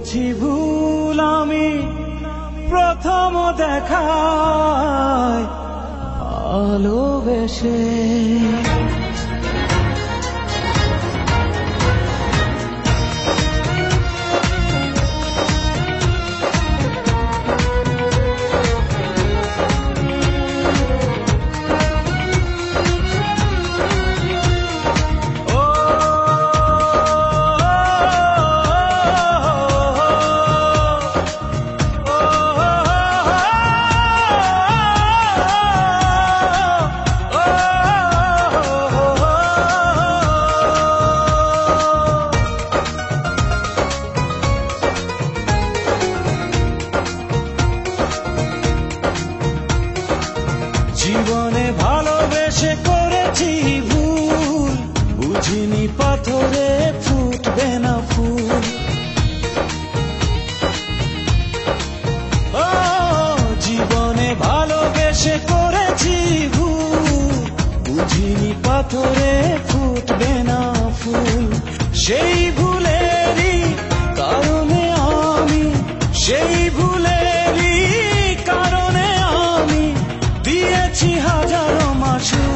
করেছি ভুল আমি প্রথম দেখায় ভালোবেসে। জীবনে ভালোবেসে করেছি ভুল, বুঝিনি পাথরে ফুটবে না ফুল। ও জীবনে ভালোবেসে করেছি ভুল, বুঝিনি পাথরে ফুটবে না ফুল। সেই ভুলেরই কারণে আমি, সেই ভুলেরই কারণে আমি দিয়েছি হাজারো মাসুল।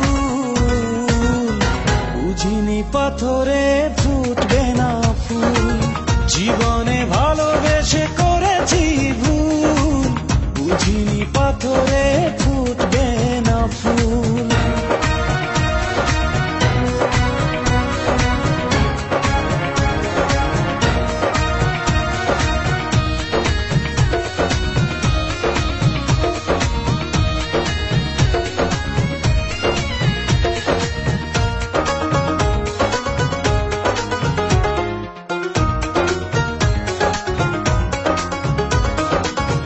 বুঝিনি পাথরে ফুটবে না ফুল। জীবনে ভালোবেসে করেছি ভুল, বুঝিনি পাথরে ফুটবে না ফুল।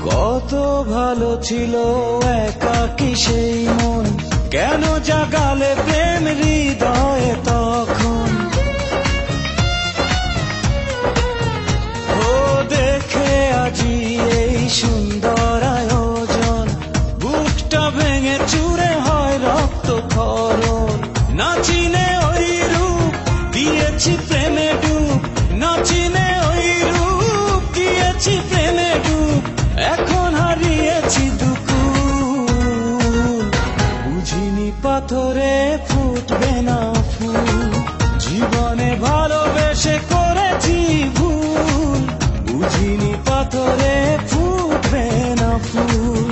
কত ভালো ছিল একাকী সেই মন, কেন জাগালে প্রেম হৃদয়ে তখন। ও দেখে আজি এই সুন্দর আয়োজন, বুকটা ভেঙে চুরে হয় রক্তক্ষরণ। না চিনে ওই রূপ দিয়েছি প্রেমে ডুব, না চিনে ওই রূপ দিয়েছি প্রেমে ডুব। এখন হারিয়েছি দুকুল, বুঝিনি পাথরে ফুটবে না ফুল। জীবনে ভালোবেসে করেছি ভুল, বুঝিনি পাথরে ফুটবে না ফুল।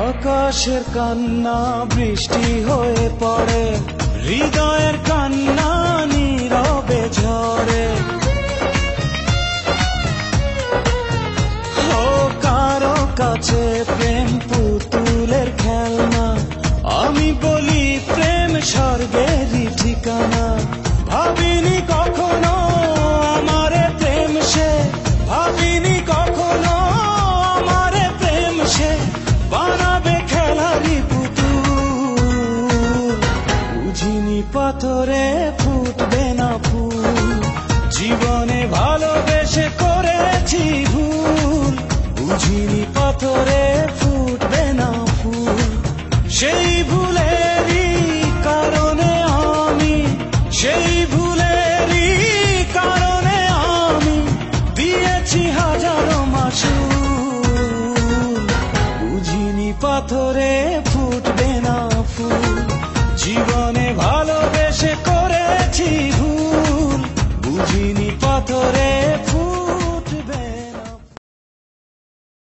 আকাশের কান্না বৃষ্টি হয়ে পড়ে, হৃদয়ের কান্না নীরবে ঝরে। ও কারো কাছে প্রেম পুতুলের খেলনা, আমি বলি প্রেম স্বর্গেরই ঠিকানা। ভাবিনি কখনো আমারে প্রেম সে, ভাবিনি কখনো আমারে প্রেম সে বানাবে খেলারি পুতুল। বুঝিনি পাথরে ফুটবে না ফুল। জীবনে ভালোবেসে করেছি ভুল, বুঝিনি পাথরে ফুটবে না ফুল। সেই ভুলেরই কারণে আমি, সেই ভুলেরই কারণে আমি দিয়েছি হাজারো মাসুল। বুঝিনি পাথরে